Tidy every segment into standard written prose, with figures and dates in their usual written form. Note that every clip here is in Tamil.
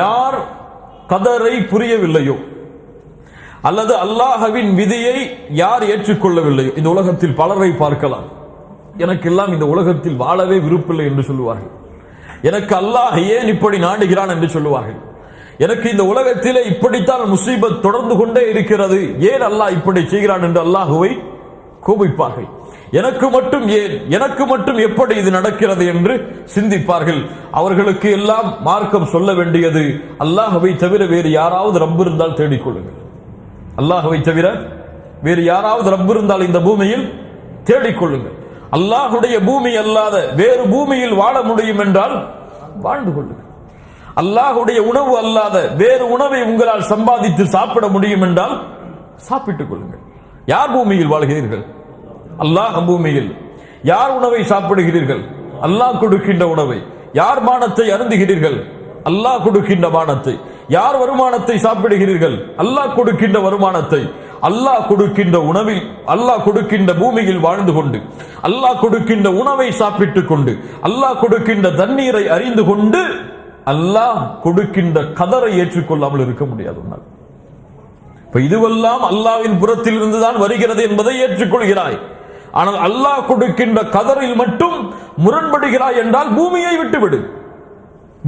யார் கதரை புரியவில்லையோ அல்லது அல்லாஹ்வின் விதியை யார் ஏற்றுக்கொள்ளவில்லையோ, இந்த உலகத்தில் பலரை பார்க்கலாம், எனக்கெல்லாம் இந்த உலகத்தில் வாழவே விருப்பமில்லை என்று சொல்லுவார்கள். எனக்கு அல்லாஹ் ஏன் இப்படி நாடுகிறான் என்று சொல்லுவார்கள். எனக்கு இந்த உலகத்திலே இப்படித்தான் முசீபத் தொடர்ந்து கொண்டே இருக்கிறது, ஏன் அல்லாஹ் இப்படி செய்கிறான் என்று அல்லாஹுவை கோபிப்பார்கள். எனக்கு மட்டும் ஏன், எனக்கு மட்டும் எப்படி இது நடக்கிறது என்று சிந்திப்பார்கள். அவர்களுக்கு எல்லாம் மார்க்கம் சொல்ல வேண்டியது, அல்லாஹ்வை தவிர வேறு யாராவது ரப்பு இருந்தால் தேடிக்கொள்ளுங்கள். அல்லாஹ்வை தவிர வேறு யாராவது ரப்பு இருந்தால் இந்த பூமியில் தேடிக்கொள்ளுங்கள். அல்லாஹுடைய பூமி அல்லாத வேறு பூமியில் வாழ முடியும் என்றால் வாழ்ந்து கொள்ளுங்கள். அல்லாஹுடைய உணவு அல்லாத வேறு உணவை உங்களால் சம்பாதித்து சாப்பிட முடியும் என்றால் சாப்பிட்டுக் கொள்ளுங்கள். யார் பூமியில் வாழ்கிறீர்கள்? அல்லாஹ் பூமியில். யார் உணவை சாப்பிடுகிறீர்கள்? அல்லாஹ் கொடுக்கின்ற உணவை. யார் பானத்தை அருந்துகிறீர்கள்? அல்லாஹ் கொடுக்கின்ற பானத்தை. யார் வருமானத்தை சாப்பிடுகிறீர்கள்? அல்லாஹ் கொடுக்கின்ற வருமானத்தை. அல்லாஹ் கொடுக்கின்ற உணவில், அல்லாஹ் கொடுக்கின்ற பூமியில் வாழ்ந்து கொண்டு, அல்லாஹ் கொடுக்கின்ற உணவை சாப்பிட்டுக் கொண்டு, அல்லாஹ் கொடுக்கின்ற தண்ணீரை அறிந்து கொண்டு, அல்லாஹ் கொடுக்கின்ற கதரை ஏற்றுக்கொள்ளாமல் இருக்க முடியாது. இதுவெல்லாம் அல்லாஹ்வின் புறத்தில் இருந்துதான் வருகிறது என்பதை ஏற்றுக்கொள்கிறாய். ஆனால் அல்லாஹ் கொடுக்கின்ற கதரில் மட்டும் முரண்படுகிறாய் என்றால் பூமியை விட்டுவிடு.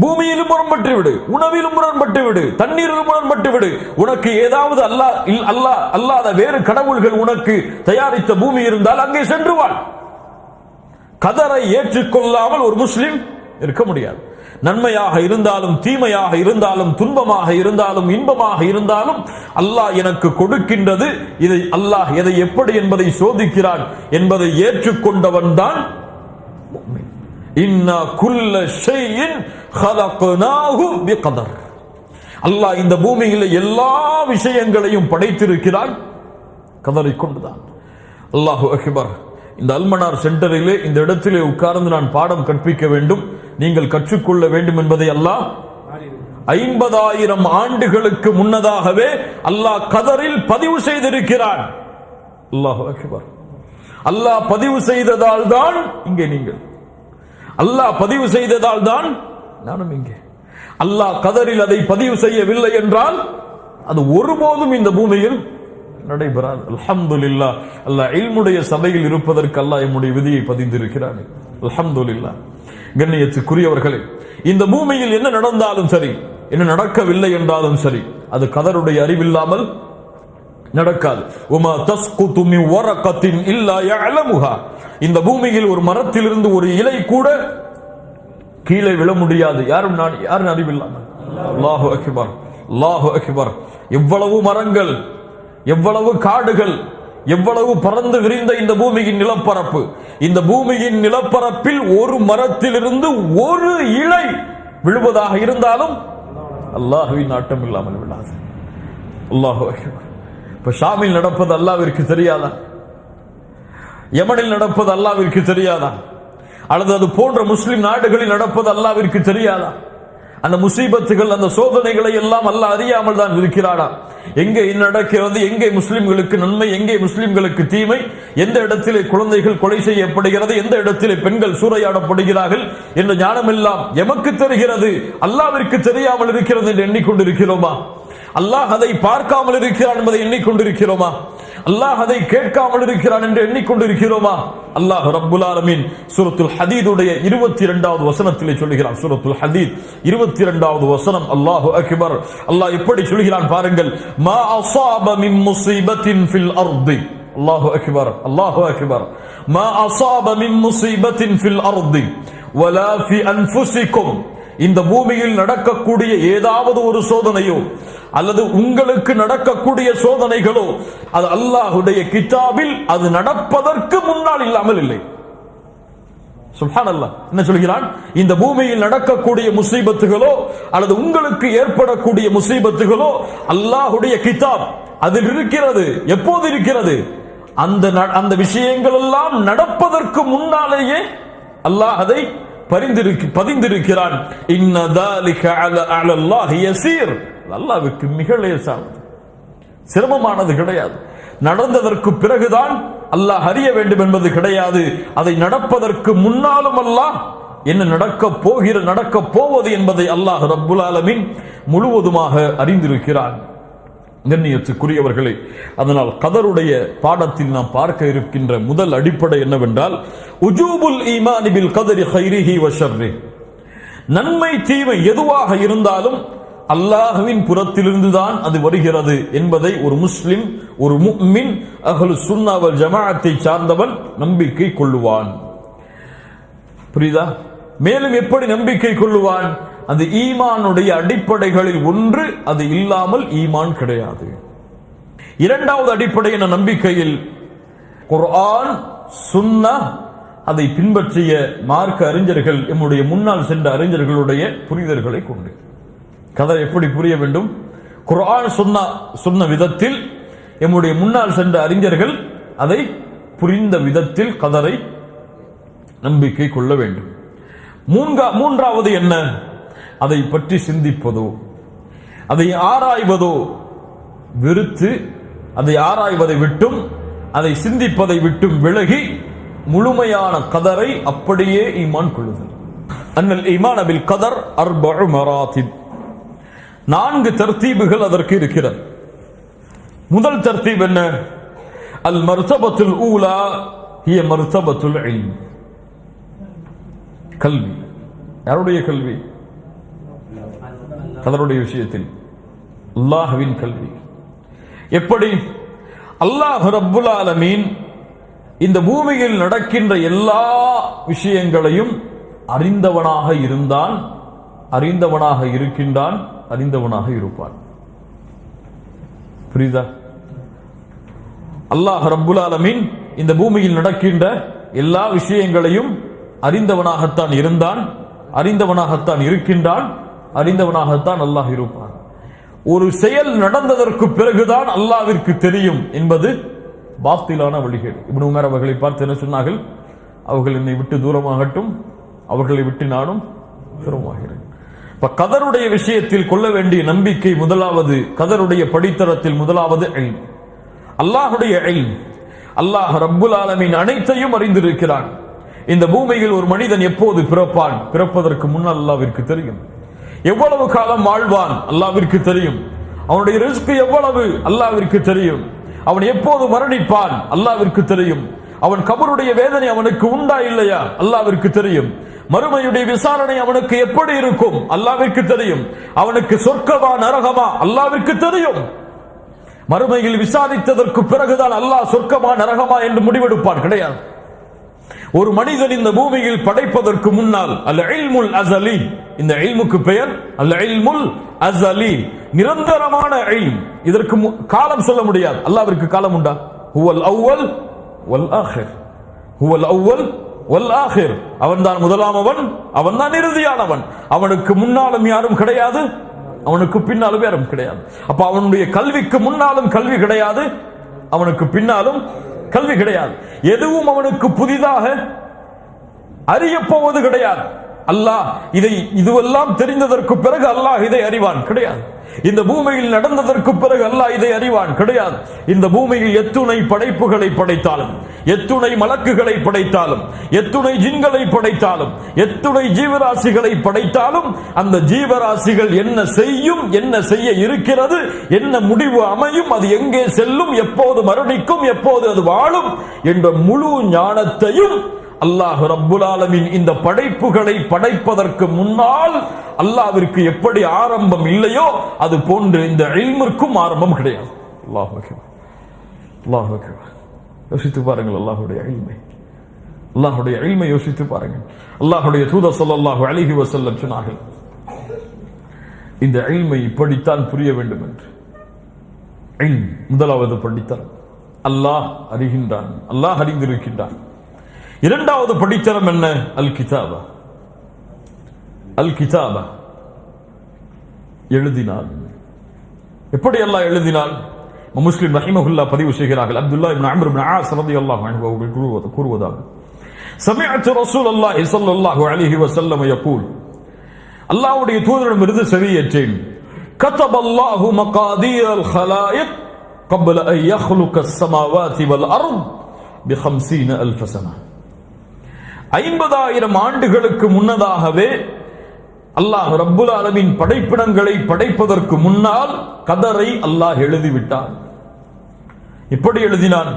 பூமியிலும் முரண்பட்டு விடு, உணவிலும் முரண்பட்டு விடு, தண்ணீரிலும் முரண்பட்டு விடு. உனக்கு ஏதாவது அல்லாத வேறு கடவுள்கள் உனக்கு தயாரித்த பூமி இருந்தால் அங்கே சென்று வாழ். கதரை ஏற்றுக்கொள்ளாமல் ஒரு முஸ்லிம் இருக்க முடியாது. நன்மையாக இருந்தாலும் தீமையாக இருந்தாலும் துன்பமாக இருந்தாலும் இன்பமாக இருந்தாலும் அல்லாஹ் எனக்கு கொடுக்கின்றது, இதை அல்லாஹ் எதை எப்படி என்பதை சோதிக்கிறான் என்பதை ஏற்றுக்கொண்டவன் தான் முஃமின். இன்னா குல்ல ஷைஇன் خلقناه بقدر. அல்லாஹ் இந்த பூமியில் எல்லா விஷயங்களையும் படைத்திருக்கிறான் கதரை கொண்டுதான். அல்லாஹு அக்பர். இந்த அல்மனார் சென்டரிலே இந்த இடத்திலே உட்கார்ந்து நான் பாடம் கற்பிக்க வேண்டும், நீங்கள் கற்றுக்கொள்ள வேண்டும் என்பதை அல்லாஹ் 50,000 ஆண்டுகளுக்கு முன்னதாகவே அல்லாஹ் கதரில் பதிவு செய்திருக்கிறான். அல்லாஹு அக்பர். அல்லாஹ் பதிவு செய்ததால் தான் இங்கே நீங்கள், அல்லாஹ் பதிவு செய்ததால் தான் நானும் இங்கே. அல்லாஹ் கதரில் அதை பதிவு செய்யவில்லை என்றால் அது ஒருபோதும் இந்த பூமியில் நடைபெறாது. அல்ஹம்துலில்லாஹ். அல்லாஹ் இல்முடைய சபையில் இருப்பதற்கு அல்லாஹ் நம்முடைய விதியை பதிந்திருக்கிறான். அல்ஹம்துலில்லாஹ். கண்ணியத்துக்குரியவர்களே, இந்த பூமியில் என்ன நடந்தாலும் சரி, என்ன நடக்கவில்லை என்றாலும் சரி, அது கதருடைய அறிவில்லாமல் நடக்காது. உமா தஸ்குது மின் வரகத்தின் இல்லா யஅலமுஹா. இந்த பூமியில் ஒரு மரத்திலிருந்து ஒரு இலை கூட கீழே விழ முடியாது, யாரும் அறிவில்லாமல். அல்லாஹு அக்பர், அல்லாஹு அக்பர். எவ்வளவு மரங்கள், எவ்வளவு காடுகள், எவ்வளவு பறந்து விரிந்த இந்த பூமியின் நிலப்பரப்பு. இந்த பூமியின் நிலப்பரப்பில் ஒரு மரத்திலிருந்து ஒரு இலை விழுவதாக இருந்தாலும் அல்லாஹ்வின் நாட்டம் இல்லாமல் விழாது. அல்லாஹு அக்பர். இப்ப ஷாமில் நடப்பது அல்லாஹ்விற்கு தெரியாதா? யமனில் நடப்பது அல்லாஹ்விற்கு தெரியாதா? அல்லது அது போன்ற முஸ்லிம் நாடுகளில் நடப்பது அல்லாஹ்விற்கு தெரியாதா? அந்த முசீபத்துகள், அந்த சோதனைகளை எல்லாம் அல்லாஹ் அறியாமல் தான் இருக்கிறானா? எங்கே நடக்கிறது, எங்கே முஸ்லிம்களுக்கு நன்மை, எங்கே முஸ்லிம்களுக்கு தீமை, எந்த இடத்திலே குழந்தைகள் கொலை செய்யப்படுகிறது, எந்த இடத்திலே பெண்கள் சூறையாடப்படுகிறார்கள் என்ற ஞானம் எல்லாம் எமக்கு தெரிகிறது, அல்லாஹ்விற்கு தெரியாமல் இருக்கிறது என்று எண்ணிக்கொண்டிருக்கிறோமா? அல்லாஹ் அதை பார்க்காமல் இருக்கிறான் என்பதை எண்ணிக்கொண்டிருக்கிறோமா? அல்லாஹ் அதை கேட்காமல் இருக்கிறான் என்று எண்ணிக்கொண்டிருக்கிறோமா? அல்லாஹ் ரப்புல் ஆலமீன் சூரத்துல் ஹதீதுடைய 22வது வசனத்திலே சொல்கிறான். சூரத்துல் ஹதீத் 22வது வசனம். அல்லாஹு அக்பர். அல்லாஹ் எப்படி சொல்கிறான் பாருங்கள். மா அஸாப மின் முஸீபத்தின் ஃபில் அர்தி. அல்லாஹு அக்பர், அல்லாஹு அக்பர். மா அஸாப மின் முஸீபத்தின் ஃபில் அர்தி வலா ஃபி அன்ஃபுஸிகும். இந்த பூமியில் நடக்கக்கூடிய ஏதாவது ஒரு சோதனையோ அல்லது உங்களுக்கு நடக்கக்கூடிய சோதனைகளோ அது அல்லாஹ்வுடைய கிதாபில் அது நடப்பதற்கு முன்னால் இல்லாமல் இல்லை. சுப்ஹானல்லாஹ். என்ன சொல்கிறான்? இந்த பூமியில் நடக்கக்கூடிய முசீபத்துகளோ அல்லது உங்களுக்கு ஏற்படக்கூடிய முசீபத்துகளோ அல்லாஹ்வுடைய கிதாப் அதில் இருக்கிறது. எப்போது இருக்கிறது? அந்த விஷயங்கள் எல்லாம் நடப்பதற்கு முன்னாலேயே அல்லாஹ் அதை பதிந்திருக்கிறான். இன்ன ذلك على الله يسير. அல்லாஹ்வுக்கு மிக லேசானது, சிரமமானது கிடையாது. நடந்ததற்கு பிறகுதான் அல்லாஹ் அறிய வேண்டும் என்பது கிடையாது. அதை நடப்பதற்கு முன்னாலும் அல்லாஹ் என்ன நடக்க போவது என்பதை அல்லாஹ் ரப்புல் ஆலமீன் முழுவதுமாக அறிந்திருக்கிறான். கண்ணியத்துக்குரியவர்களே, அதனால் கதருடைய பாடத்தில் நாம் பார்க்க இருக்கின்ற முதல் அடிப்படை என்னவென்றால் உஜூபுல் ஈமானி பில் கதரி கைரிஹி வ ஷர்ரிஹி. நன்மை தீமை எதுவாக இருந்தாலும் அல்லாஹ்வின் புறத்திலிருந்து தான் அது வருகிறது என்பதை ஒரு முஸ்லிம், ஒரு முஃமின், அஹ்லு சுன்னா வல் ஜமாஅத்தை சார்ந்தவன் நம்பிக்கை கொள்ளுவான். புரியுதா? மேலும் எப்படி நம்பிக்கை கொள்ளுவான்? அது ஈமானுடைய அடிப்படைகளில் ஒன்று, அது இல்லாமல் ஈமான் கிடையாது. இரண்டாவது அடிப்படை என்ற நம்பிக்கையில் குர்ஆன், சுன்னா, அதை பின்பற்றிய மார்க்க அறிஞர்கள், நம்முடைய முன்னால் சென்ற அறிஞர்களுடைய புரிதல்களை கொண்டு கதரை எப்படி புரிய வேண்டும்? குர்ஆன் சொன்ன விதத்தில் நம்முடைய முன்னால் சென்ற அறிஞர்கள் அதை புரிந்த விதத்தில் கதரை நம்பிக்கை கொள்ள வேண்டும். மூன்றாவது என்ன? அதை பற்றி சிந்திப்பதோ, அதை ஆராய்வதோ வெறுத்து, அதை ஆராய்வதை விட்டும் அதை சிந்திப்பதை விட்டும் விலகி முழுமையான கதரை அப்படியே ஈமான் கொள்ளுதல். அன்னல் ஈமான் பில் கதர் அர்பஉ மராத்திப். 4 தர்த்தீபுகள் அதற்கு இருக்கிறது. முதல் தர்த்தீப் என்ன? அல் மர்தபத்துல் ஊலா ஹிய மர்தபத்துல் இல்ம். கல்வி. யாருடைய கல்வி? கதருடைய விஷயத்தில் அல்லாஹ்வின் கல்வி. எப்படி? அல்லாஹ் ரப்புல் ஆலமீன் இந்த பூமியில் நடக்கின்ற எல்லா விஷயங்களையும் அறிந்தவனாக இருந்தான், அறிந்தவனாக இருக்கின்றான், அறிந்தவனாக இருப்பான். புரியுதா? அல்லாஹ் ரப்புல் ஆலமீன் இந்த பூமியில் நடக்கின்ற எல்லா விஷயங்களையும் அறிந்தவனாகத்தான் இருந்தான், அறிந்தவனாகத்தான் இருக்கின்றான், அறிந்தவனாகத்தான் அல்லாஹ் இருப்பான். ஒரு செயல் நடந்ததற்கு பிறகுதான் அல்லாஹ்விற்கு தெரியும் என்பது பாத்திலான வழிகேடு. இப்னு உமர் அவர்களை பார்த்து என்ன சொன்னார்கள்? அவர்கள் என்னை விட்டு தூரமாகட்டும், அவர்களை விட்டு நானும் தூரமாகிறேன். இப்ப கதருடைய விஷயத்தில் கொள்ள வேண்டிய நம்பிக்கை முதலாவது, கதருடைய படித்தரத்தில் முதலாவது இல்ம். அல்லாஹுடைய இல்ம். அல்லாஹ் ரப்புல் ஆலமீன் அனைத்தையும் அறிந்திருக்கிறான். இந்த பூமியில் ஒரு மனிதன் எப்போது பிறப்பான்? பிறப்பதற்கு முன்னால் அல்லாஹ்விற்கு தெரியும். எவ்வளவு காலம் வாழ்வான்? அல்லாஹ்விற்கு தெரியும். அவனுடைய ரிஸ்க் எவ்வளவு? அல்லாஹ்விற்கு தெரியும். அவன் எப்போது மரணிப்பான்? அல்லாஹ்விற்கு தெரியும். அவன் கபருடைய வேதனை அவனுக்கு உண்டா இல்லையா? அல்லாஹ்விற்கு தெரியும். மறுமையுடைய விசாரணை அவனுக்கு எப்படி இருக்கும்? அல்லாஹ்விற்கு தெரியும். அவனுக்கு சொர்க்கமா நரகமா? அல்லாஹ்விற்கு தெரியும். மறுமையில் விசாரித்ததற்கு பிறகுதான் அல்லாஹ் சொர்க்கமா நரகமா என்று முடிவெடுப்பான். கிடையாது. ஒரு மனிதன் இந்த பூமியில் படைப்பதற்கு முன்னால் அல் இல்முல் அஸலி, இந்த இல்முக்கு பெயர் அல் இல்முல் அஸலி, நிரந்தரமான இல்ம். இதற்கு காலம் சொல்ல முடியாது. அல்லாஹ்விற்கு காலம் உண்டா? ஹுவல் அவ்வல் வல் ஆகிர், ஹுவல் அவ்வல் வல் ஆகிர். அவன்தான் முதலாமவன், அவன்தான் இறுதியானவன். அவனுக்கு முன்னாலும் யாரும் கிடையாது, அவனுக்கு பின்னாலும் யாரும் கிடையாது. அப்ப அவனுடைய கல்விக்கு முன்னாலும் கல்வி கிடையாது, அவனுக்கு பின்னாலும் கல்வி கிடையாது. எதுவும் அவனுக்கு புதிதாக அறியப்போவது கிடையாது. அல்லாஹ் இதுவெல்லாம் தெரிந்ததற்கு பிறகு அல்லாஹ் இதை அறிவான்? கிடையாது. இந்த பூமியில் நடந்ததற்கு பிறகு அல்லாஹ் இதை அறிவான்? கிடையாது. இந்த பூமியில் எத்துணை படைப்புகளை படைத்தாலும், எத்துணை மலக்குகளை படைத்தாலும், எத்துணை ஜின்களை படைத்தாலும், எத்துணை ஜீவராசிகளை படைத்தாலும், அந்த ஜீவராசிகள் என்ன செய்யும், என்ன செய்ய இருக்கிறது, என்ன முடிவு அமையும், அது எங்கே செல்லும், எப்போது மரணிக்கும், எப்போது அது வாழும் என்ற முழு ஞானத்தையும் அல்லாஹ் ரப்புல் ஆலமீன் இந்த படைப்புகளை படைப்பதற்கு முன்னால் அல்லாஹ்விற்கு எப்படி ஆரம்பம் இல்லையோ அது போன்று இந்த இல்மிற்கும் ஆரம்பம் கிடையாது. அல்லாஹ் அக்பர், அல்லாஹ் அக்பர். யோசித்து பாருங்கள் அல்லாஹ்வுடைய இல்மை, அல்லாஹ்வுடைய இல்மை யோசித்து பாருங்கள். அல்லாஹ்வுடைய தூதர் ஸல்லல்லாஹு அலைஹி வஸல்லம் சொன்னார்கள், இந்த இல்மை இப்படித்தான் புரிய வேண்டும் என்று. இல்ம் முதலாவது படித்தரம், அல்லாஹ் அறிகின்றான், அல்லாஹ் அறிந்திருக்கின்றான். இரண்டாவது படித்தரம் என்ன? அல் கிதாபா. அல் கிதாபா, எழுதினான். எப்படி அல்லாஹ் எழுதினான்? முஸ்லிம் ரஹிமஹுல்லாஹ் பதிவு செய்கிறார்கள். அப்துல்லாஹ் இப்னு அம்ர் இப்னு ஆஸ் ரலியல்லாஹு அன்ஹு அவர்கள் கூறுவதாக, சமிஅத்து ரசூலுல்லாஹி ஸல்லல்லாஹு அலைஹி வஸல்லம் யகூல், அல்லாஹ்வுடைய தூதரிடமிருந்து செவியேற்றேன், கதபல்லாஹு மகாதீரல் ஹலாயிக் قبل أن يخلق السماوات والأرض ب50,000 سنة. 50,000 ஆண்டுகளுக்கு முன்னதாகவே அல்லாஹ் ரப்புல் ஆலமீன் படைப்பிடங்களை படைப்பதற்கு முன்னால் கதரை அல்லாஹ் எழுதிவிட்டான். இப்படி எழுதினான்.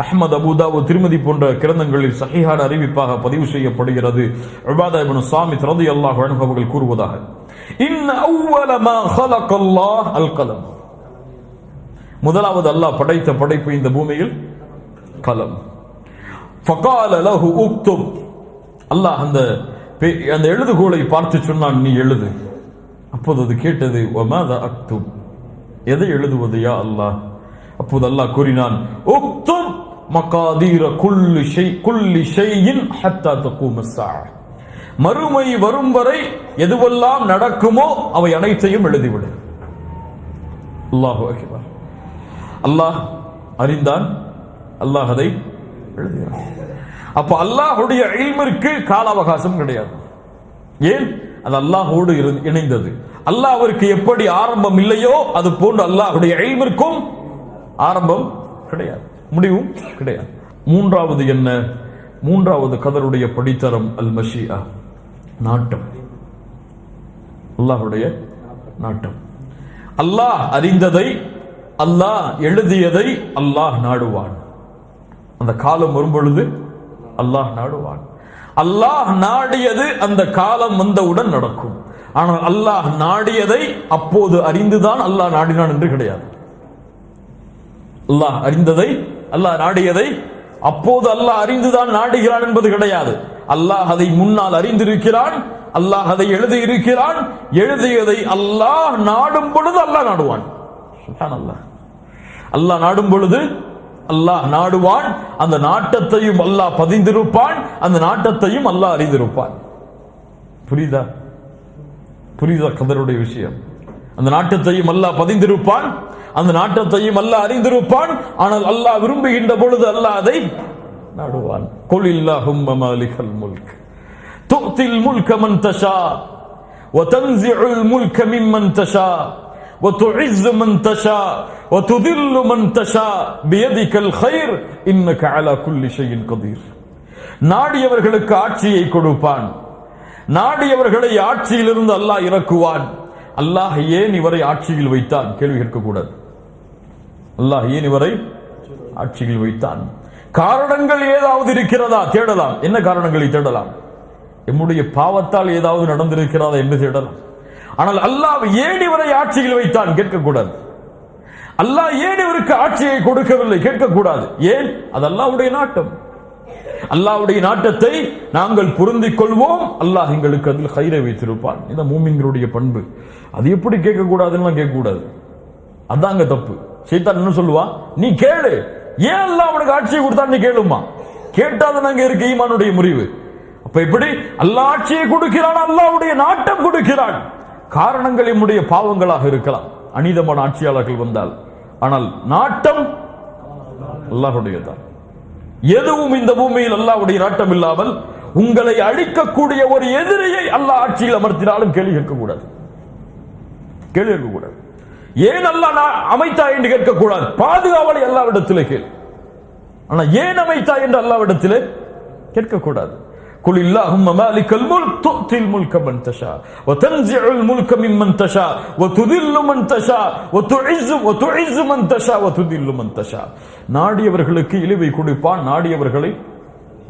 அஹ்மத், அபூ தாவூத், திர்மிதி போன்ற கிரந்தங்களில் சஹீஹான அறிவிப்பாக பதிவு செய்யப்படுகிறது. உபாதா இப்னு ஸாமித் ரலியல்லாஹு அன்ஹு அவர்கள் கூறுவதாக, இன்ன அவ்வல மா ஹலகல்லாஹ் அல் கலம். முதலாவது அல்லாஹ் படைத்த படைப்பு இந்த பூமியில் கலம். ஃபகால லஹு உக்துப். அல்லாஹ் அந்த எழுதுகோலை பார்த்து சொன்னான், நீ எழுது. அப்போது அது கேட்டது, வமாதா அக்துப், எதை எழுதுவது யா அல்லாஹ்? அப்போது அல்லாஹ் கூறினான், உக்துப் மகாதீர குல்லி ஷைஇன் ஹத்தா தகூம ஸஆ. மறுமை வரும் வரை எதுவெல்லாம் நடக்குமோ அவை அனைத்தையும் எழுதிவிடு. அல்லாஹு அக்பர். அல்லாஹ் அறிந்தான், அல்லாஹ் அதை எழுதினான். அப்ப அல்லாஹ்வுடைய இல்மிற்கு கால அவகாசம் கிடையாது. ஏன்? அது அல்லாஹ்வோடு இணைந்தது. அல்லாஹ்விற்கு எப்படி ஆரம்பம் இல்லையோ அது போன்று அல்லாஹ்வுடைய இல்மிற்கும் ஆரம்பம் கிடையாது, முடிவும் கிடையாது. மூன்றாவது என்ன? மூன்றாவது கதருடைய படித்தரம் அல் மஷிஆ, நாட்டம். அல்லாஹ்வுடைய நாட்டம். அல்லாஹ் அறிந்ததை, அல்லாஹ் எழுதியதை அல்லாஹ் நாடுவான். அந்த காலம் வரும் பொழுது அல்லாஹ் நாடுவான். அல்லாஹ் நாடியது அந்த காலம் வந்தவுடன் நடக்கும். ஆனால் அல்லாஹ் நாடியதை அப்போது அறிந்துதான் அல்லாஹ் நாடினான் என்று கிடையாது. அல்லாஹ் அறிந்ததை, அல்லாஹ் நாடியதை அப்போது அல்லாஹ் அறிந்துதான் நாடுகிறான் என்பது கிடையாது. அல்லாஹ் அதை முன்னால் அறிந்திருக்கிறான், அல்லாஹ் அதை எழுதி இருக்கிறான். எழுதியதை அல்லாஹ் நாடும் பொழுது அல்லாஹ் நாடுவான். சுப்ஹானல்லாஹ். அல்லாஹ் நாடும் பொழுது அல்லாஹ் நாடுவான். அந்த நாட்டத்தையும் அல்லாஹ் பதிந்திருப்பான், அந்த நாட்டத்தையும் அல்லாஹ் அறிந்திருப்பான். புரியுதா? புரியுதா கதருடைய விஷயம்? அந்த நாட்டத்தையும் அல்லாஹ் பதிந்திருப்பான், அந்த நாட்டத்தையும் அல்லாஹ் அறிந்திருப்பான். ஆனால் அல்லாஹ் விரும்புகின்ற பொழுது அல்லாஹ் அதை நாடுவான். குல் இல்லாஹும்ம மாலிகல் முல்க் து'தில் முல்க மன் தஷா வ தன்ஸிஉல் முல்க மிம்மன் தஷா வ துஇஸ்ஸு மன் தஷா வ துதில்லு மன் தஷா பியதிகல் கைர் இன்னக அலா குல்லி ஷைஇன் கதீர். நாடியவர்களுக்கு ஆட்சியை கொடுப்பான், நாடியவர்களை ஆட்சியிலிருந்து அல்லாஹ் இறக்குவான். அல்லாஹ் ஏன் இவரை ஆட்சியில் வைத்தான்? கேள்வி கேட்கக்கூடாது. அல்லாஹ் ஏன் இவரை ஆட்சியில் வைத்தான்? காரணங்கள் ஏதாவது இருக்கிறதா? தேடலாம். என்ன காரணங்களை தேடலாம்? எம்முடைய பாவத்தால் ஏதாவது நடந்திருக்கிறதா என்று தேடலாம். ஆனால் அல்லாஹ் ஏன் இவரை ஆட்சியில் வைத்தான் கேட்கக்கூடாது. அல்லாஹ் ஏன் இவருக்கு ஆட்சியை கொடுக்கவில்லை கேட்கக்கூடாது. ஏன்? அது அல்லாஹ்வுடைய நாட்டம். அல்லாஹ்வுடைய நாட்டத்தை நாங்கள் பொருந்திக் கொள்வோம். அல்லாஹ் எங்களுக்கு அதில் கைரை வைத்திருப்பான். இந்த மூமின்களுடைய பண்பு. அது எப்படி கேட்கக்கூடாதுன்னு கேட்கக்கூடாது. அதாங்க தப்பு. சைத்தான் என்ன சொல்லுவா? நீ கேளு, ஏன் அல்லாஹ் அவனுக்கு ஆட்சியை கொடுத்தான் நீ கேளுமா? கேட்டாதான் அங்க இருக்கு ஈமானுடைய முறிவு. அப்ப எப்படி அல்லாஹ் ஆட்சியை கொடுக்கிறான்? அல்லாஹ்வுடைய நாட்டம் கொடுக்கிறான். காரணங்கள் நம்முடைய பாவங்களாக இருக்கலாம், அநீதமான ஆட்சியாளர்கள் வந்தால். ஆனால் நாட்டம் அல்லாஹ்வுடையதான். எதுவும் இந்த பூமியில் அல்லாஹ்வுடைய நாட்டம் இல்லாமல் உங்களை அழிக்கக்கூடிய ஒரு எதிரியை அல்லாஹ் ஆட்சியில் அமர்த்தினாலும் கேள்வி கேட்கக்கூடாது. கேள்வி கேட்கக்கூடாது. ஏன் அல்லாஹ் அமைத்தா என்று கேட்கக்கூடாது. பாதுகாவலை அல்லாஹ்விடத்திலே கேள். ஆனா ஏன் அமைத்தா என்று அல்லாஹ்விடத்திலே கேட்கக்கூடாது. குல் இல்லாஹும்ம மாலிகல் முல்க் து'தில் முல்க மன் தஷா வ தன்ஸிஉல் முல்க மிம்மன் தஷா வ துதில்லு மன் தஷா வ துஇஸ்ஸு மன் தஷா வ துதில்லு மன் தஷா. நாடியவர்களுக்கு இழிவை கொடுப்பான், நாடியவர்களை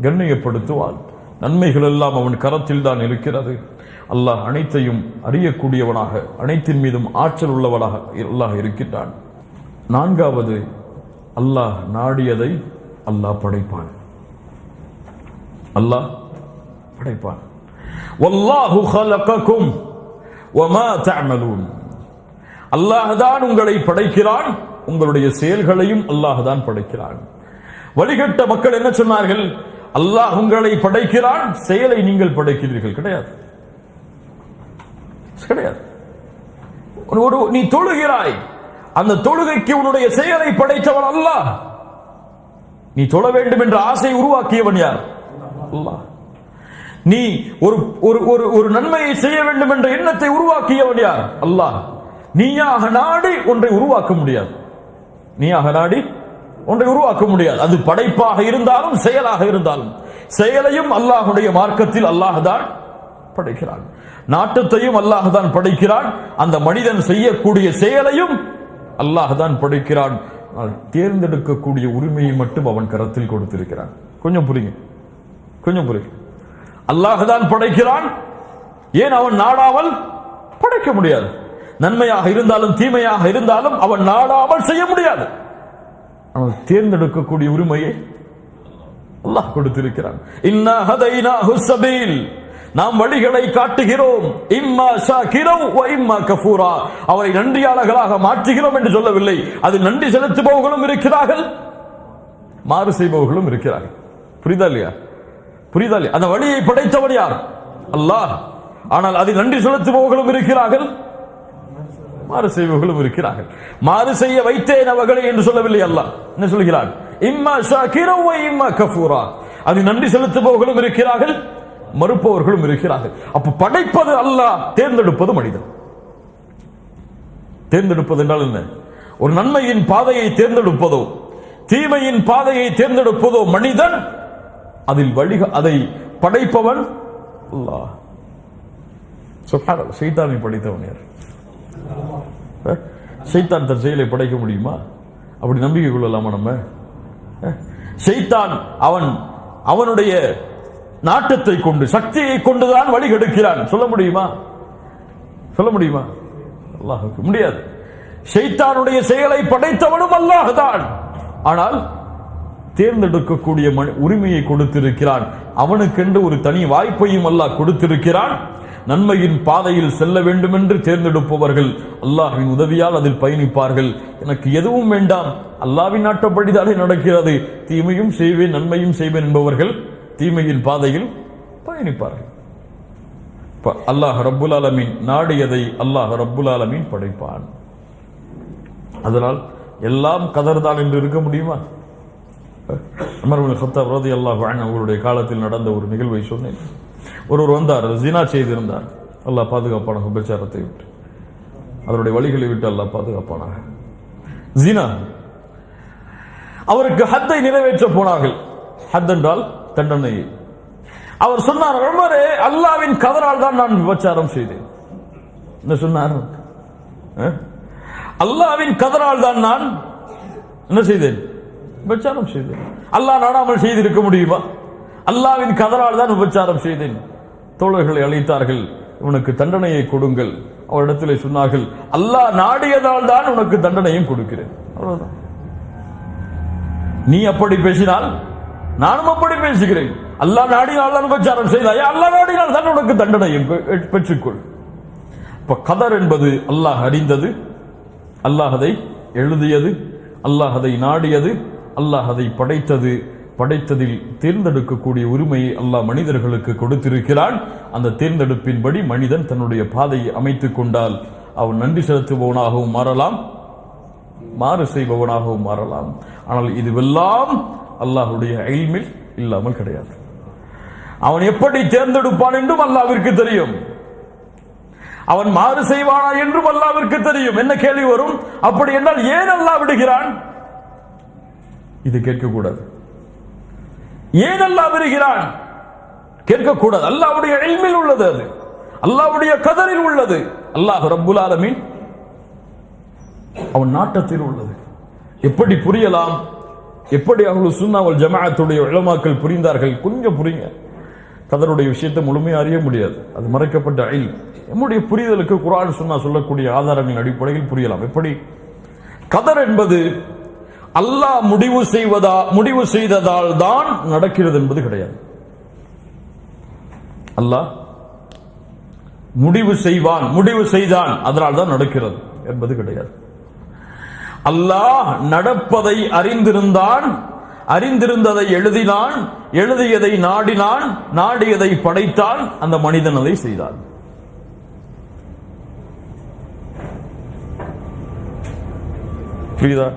கண்ணியப்படுத்துவான். நன்மைகள் எல்லாம் அவன் கரத்தில் தான் இருக்கிறது. அல்லாஹ் அனைத்தையும் அறியக்கூடியவனாக, அனைத்தின் மீதும் ஆற்றல் உள்ளவனாக அல்லாஹ் இருக்கின்றான். நான்காவது, அல்லாஹ் நாடியதை அல்லாஹ் படைப்பான். அல்லாஹ் படைப்பான். வல்லாஹு ஹலககும் வமா தஅமலூன். அல்லாஹ் தான் உங்களை படைக்கிறான், உங்களுடைய செயல்களையும் அல்லாஹ் தான் படைக்கிறான். வழிகட்ட மக்கள் என்ன சொன்னார்கள்? அல்லாஹ் உங்களை படைக்கிறான், செயலை நீங்கள் படைக்கிறீர்கள். கிடையாது, கிடையாது. நீ தொழுகிறாய், அந்த தொழுகைக்கு உன்னுடைய செயலை படைத்தவன் அல்லாஹ். நீ தொழ வேண்டும் என்ற ஆசை உருவாக்கியவன் யார்? அல்லாஹ். நீ ஒரு நன்மையை செய்ய வேண்டும் என்ற எண்ணத்தை உருவாக்கியவன் யார்? அல்லாஹ். நீயாக நாடி ஒன்றை உருவாக்க முடியாது. நீயாக நாடி ஒன்றை உருவாக்க முடியாது. அது படைப்பாக இருந்தாலும் செயலாக இருந்தாலும் செயலையும் அல்லாஹுடைய மார்க்கத்தில் அல்லாஹ் தான் படைக்கிறான். நாட்டத்தையும் அல்லாஹ் தான் படைக்கிறான். அந்த மனிதன் செய்யக்கூடிய செயலையும் அல்லாஹ் தான் படைக்கிறான். தேர்ந்தெடுக்கக்கூடிய உரிமையை மட்டும் அவன் கரத்தில் கொடுத்திருக்கிறான். கொஞ்சம் புரியுங்க, கொஞ்சம் புரியுங்க. அல்லாஹ் தான் படைக்கிறான். ஏன் அவன் நாடாமல் படைக்க முடியாது? நன்மையாக இருந்தாலும் தீமையாக இருந்தாலும் அவன் நாடாமல் செய்ய முடியாது. அவன் தேர்ந்தெடுக்கக்கூடிய உரிமையை அல்லாஹ் கொடுத்திருக்கிறான். இன்னா ஹதைனாஹு ஸபீல், நாம் வழிகளை காட்டுகிறோம். இம்மா ஷாகிரன் வ இம்மா கஃபூரா, அவரை நன்றியாளர்களாக மாற்றுகிறோம் என்று சொல்லவில்லை. அதில் நன்றி செலுத்துபவர்களும் இருக்கிறார்கள், மாறு செய்பவர்களும் இருக்கிறார்கள். புரியுதா இல்லையா? புரியுதா இல்லையா? அந்த வழியை படைத்தவர் யார்? அல்லாஹ். ஆனால் அதில் நன்றி செலுத்துபவர்களும் இருக்கிறார்கள், மாறு செய்பவர்களும் இருக்கிறார்கள். மாறு செய்ய வைத்தேன் அவர்களை என்று சொல்லவில்லை அல்லாஹ். என்ன சொல்கிறான்? இம்மா ஷாகிரன் வ இம்மா கஃபூரா, அதில் நன்றி செலுத்துபவர்களும் இருக்கிறார்கள், மறுப்பவர்களும் இருக்கிறார்கள். அப்ப படைப்பது அல்லாஹ், தேர்ந்தெடுப்பது மனிதன். தேர்ந்தெடுப்பது என்றால் என்ன? ஒரு நன்மையின் பாதையை தேர்ந்தெடுப்பதோ தீமையின் பாதையை தேர்ந்தெடுப்பதோ மனிதன். அதில் அதை படைப்பவன் அல்லாஹ். சுப்ஹானல்லாஹ். ஷைத்தானை படைத்தவன் யார்? ஷைத்தான் தன் செயலை படைக்க முடியுமா? அப்படி நம்பிக்கை கொள்ளலாமா நம்ம? ஷைத்தான் அவனுடைய நாட்டத்தை கொண்டு சக்தியை கொண்டுதான் வழி கெடுக்கிறான். சொல்ல முடியுமா? சொல்ல முடியுமா? அல்லாஹ்வுக்கு முடியாது. ஷைத்தானுடைய செயலை படைத்தவனும் அல்லாஹ் தான். ஆனால் தேர்ந்தெடுக்கக்கூடிய உரிமையை கொடுத்திருக்கிறான். அவனுக்கென்று ஒரு தனி வாய்ப்பையும் அல்லாஹ் கொடுத்திருக்கிறான். நன்மையின் பாதையில் செல்ல வேண்டும் என்று தேர்ந்தெடுப்பவர்கள் அல்லாஹ்வின் உதவியால் அதில் பயணிப்பார்கள். எனக்கு எதுவும் வேண்டாம், அல்லாஹ்வின் நாட்டப்படிதானே நடக்கிறது, தீமையும் செய்வேன் நன்மையும் செய்வேன் என்பவர்கள் தீமையின் பாதையில் பயணிப்பார்கள். அல்லாஹ் ரப்புல் ஆலமீன் நாடியதை அல்லாஹ் ரப்புல் ஆலமீன் படைப்பான். அதனால் எல்லாம் கதர் தான் என்று இருக்க முடியுமா? உமர் இப்னு கத்தாப் ரலியல்லாஹு அன்ஹு அவருடைய காலத்தில் நடந்த ஒரு நிகழ்வை சொன்னேன். ஒருவர் வந்தார், ஜினா செய்திருந்தார். அல்லாஹ் பாதுகாப்பானாக, விபச்சாரத்தை விட்டு அவருடைய வழிகளை விட்டு அல்லாஹ் பாதுகாப்பானாக. ஜினா, அவருக்கு ஹத்தை நிறைவேற்ற போனார்கள். ஹத் என்றால் தண்டனை. அவர் சொன்னார், உமரே, அல்லாஹ்வின் கதரால் தான் நான் விபச்சாரம் செய்தேன். என்ன சொன்னார்? அல்லாஹ்வின் கதரால் தான் நான் என்ன செய்தேன்? விபச்சாரம் செய்தேன். அல்லாஹ் நாடாமல் செய்திருக்க முடியுமா? அல்லாஹ்வின் கதரால் தான் விபச்சாரம் செய்தேன். தோழர்களை அழைத்தார்கள், உனக்கு தண்டனையை கொடுங்கள். அவரிடத்திலே சொன்னார்கள், அல்லாஹ் நாடியதால் தான் உனக்கு தண்டனையும் கொடுக்கிறேன். அவ்வளவுதான். நீ அப்படி பேசினால் நானும் அப்படி பேசுகிறேன். அல்லாஹ் நாடினால் தான் விபச்சாரம் செய்தாயா? அல்லாஹ் நாடினால் தான் உனக்கு தண்டனையும் பெற்றுக்கொள். இப்ப கதர் என்பது அல்லாஹ் அறிந்தது, அல்லாஹ் அதை எழுதியது, அல்லாஹ் அதை நாடியது, அல்லாஹ் அதை படைத்தது. படைத்ததில் தேர்ந்தெடுக்கக்கூடிய உரிமையை அல்லாஹ் மனிதர்களுக்கு கொடுத்திருக்கிறான். அந்த தேர்ந்தெடுப்பின்படி மனிதன் தன்னுடைய பாதையை அமைத்துக் கொண்டால் அவன் நன்றி செலுத்துபவனாகவும் மாறலாம், மாறு செய்பவனாகவும் மாறலாம். ஆனால் இதுவெல்லாம் அல்லாஹ்வுடைய இல்மில் இல்லாமல் கிடையாது. அவன் எப்படி தேர்ந்தெடுப்பான் என்றும் அல்லாஹ்விற்கு தெரியும். அவன் மாறு செய்வானா என்றும் அல்லாஹ்விற்கு தெரியும். என்ன கேள்வி வரும்? அப்படி என்றால் ஏன் அல்லாஹ் விடுகிறான்? இது கேட்கக்கூடாது. ஏன் அல்லாஹ் விடுகிறான்? கேட்கக்கூடாது. அல்லாஹ்வுடைய இல்மில் உள்ளது, அது அல்லாஹ்வுடைய கதரில் உள்ளது. அல்லாஹ் ரப்புல் ஆலமீன் அவன் நாட்டத்தில் உள்ளது. எப்படி புரியலாம்? எப்படி அஹ்லுஸ் சுன்னா வல் ஜமாஅத்துடைய உலமாக்கள் புரிந்தார்கள்? கொஞ்சம் புரியுங்க. கதருடைய விஷயத்தை முழுமையாக அறிய முடியாது, அது மறைக்கப்பட்ட இல்ம். நம்முடைய புரிதலுக்கு குர்ஆன் சுன்னா சொல்லக்கூடிய ஆதாரங்களின் அடிப்படையில் புரியலாம். எப்படி? கதர் என்பது அல்லாஹ் முடிவு செய்ததால் தான் நடக்கிறது என்பது கிடையாது. அல்லாஹ் முடிவு செய்தான் அதனால் தான் நடக்கிறது என்பது கிடையாது. அல்லாஹ் நடப்பதை அறிந்திருந்தான், அறிந்திருந்ததை எழுதினான், எழுதியதை நாடினான், நாடியதை படைத்தான், அந்த மனிதன் அதை செய்தான். புரியுதா?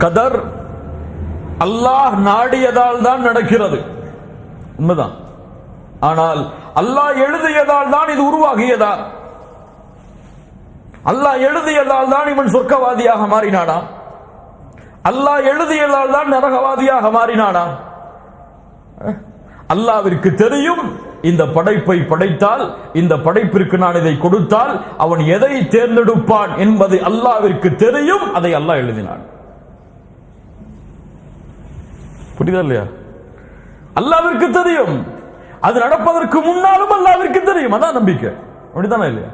கதர் அல்லாஹ் நாடியதால் தான் நடக்கிறது, உண்மைதான். ஆனால் அல்லாஹ் எழுதியதால் தான் இது உருவாகியதா? அல்லாஹ் எழுதியதால் தான் இவன் சொர்க்கவாதியாக மாறினானா? அல்லாஹ் எழுதியதால் தான் நரகவாதியாக மாறினானா? அல்லாஹ்விற்கு தெரியும் இந்த படைப்பை படைத்தால், இந்த படைப்பிற்கு நான் இதை கொடுத்தால் அவன் எதை தேர்ந்தெடுப்பான் என்பது அல்லாஹ்விற்கு தெரியும். அதை அல்லாஹ் எழுதினான். புரியுதா இல்லையா? அல்லாஹ்விற்கு தெரியும். அது நடப்பதற்கு முன்னாலும் அல்லாஹ்விற்கு தெரியும். அதான் நம்பிக்கை. அப்படித்தானே இல்லையா?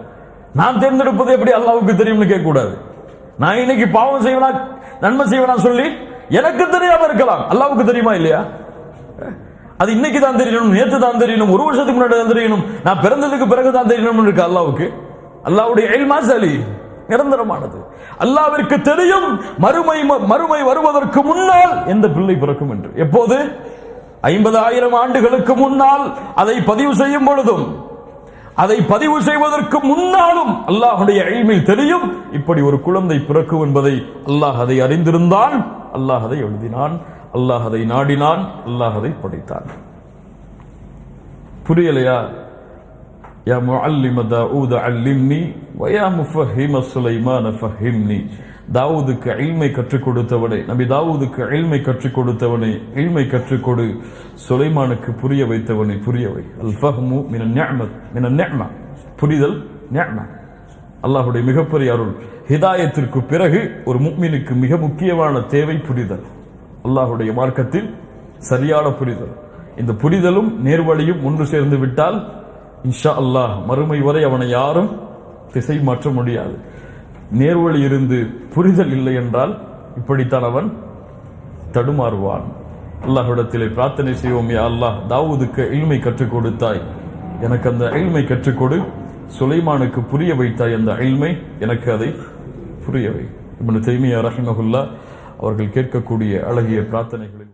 நான் தேர்ந்தெடுப்பது எப்படி அல்லாஹ்வுக்கு தெரியும்னு கேட்க கூடாது. நான் இன்னைக்கு பாவம் செய்வனா நன்மை செய்வனா சொல்லி எனக்கு தெரியாம இருக்கலாம், அல்லாஹ்வுக்கு தெரியுமா இல்லையா? அது இன்னைக்கு தான் தெரியணும், நேற்று தான் தெரியணும், ஒரு வருஷத்துக்கு முன்னாடி தான் தெரியணும், நான் பிறந்ததுக்கு பிறகு தான் தெரியணும் இருக்கு அல்லாஹ்வுக்கு. அல்லாஹ்வுடைய இல்மா சலி நிரந்தரமானது. அல்லாஹ்விற்கு தெரியும் மறுமை வருவதற்கு முன்னால் எந்த பிள்ளை பிறக்கும் என்று. எப்போது? 50,000 ஆண்டுகளுக்கு முன்னால் அதை பதிவு செய்யும் பொழுதும், அதை பதிவு செய்வதற்கு முன்னாலும் அல்லாஹ்வுடைய இல்மில் தெரியும் இப்படி ஒரு குழந்தை பிறக்கும் என்பதை. அல்லாஹ் அதை அறிந்திருந்தான், அல்லாஹ் அதை எழுதினான், அல்லாஹ் அதை நாடினான், அல்லாஹ் அதை படைத்தான். புரியலையா? யா முஅல்லிம தாவூத அல்லிம்னி வ யா முஃபஹிம சுலைமான ஃபஹிம்னி. தாவூதுக்கு இல்மை கற்றுக் கொடுத்தவனே, நபி தாவூதுக்கு இல்மை கற்றுக் கொடுத்தவனே, இல்மை கற்றுக் கொடு. சுலைமானுக்கு புரிய வைத்தவனே, புரிய வை. அல் ஃபஹ்மு மினன் நிஅமத், மினன் நிஅமா. புரிதல் நிஅமா, அல்லாஹ்வுடைய மிகப்பெரிய அருள். ஹிதாயத்திற்கு பிறகு ஒரு முஃமினுக்கு மிக முக்கியமான தேவை புரிதல். அல்லாஹ்வுடைய மார்க்கத்தில் சரியான புரிதல். இந்த புரிதலும் நேர்வழியும் ஒன்று சேர்ந்து விட்டால் இன்ஷா அல்லாஹ் மறுமை வரை அவனை யாரும் திசை மாற்ற முடியாது. நேர்வழி இருந்து புரிதல் இல்லை என்றால் இப்படித்தான் அவன் தடுமாறுவான். அல்லாஹ்விடத்திலே பிரார்த்தனை செய்வோம், யா அல்லாஹ் தாவூதுக்கு இல்மை கற்றுக் கொடுத்தாய், எனக்கு அந்த இல்மை கற்றுக் கொடு. சுலைமானுக்கு புரிய வைத்தாய் அந்த இல்மை, எனக்கு அதை புரிய வை. இப்னு தைமியா ரஹிமஹுல்லாஹ் அவர்கள் கேட்கக்கூடிய அழகிய பிரார்த்தனைகளில்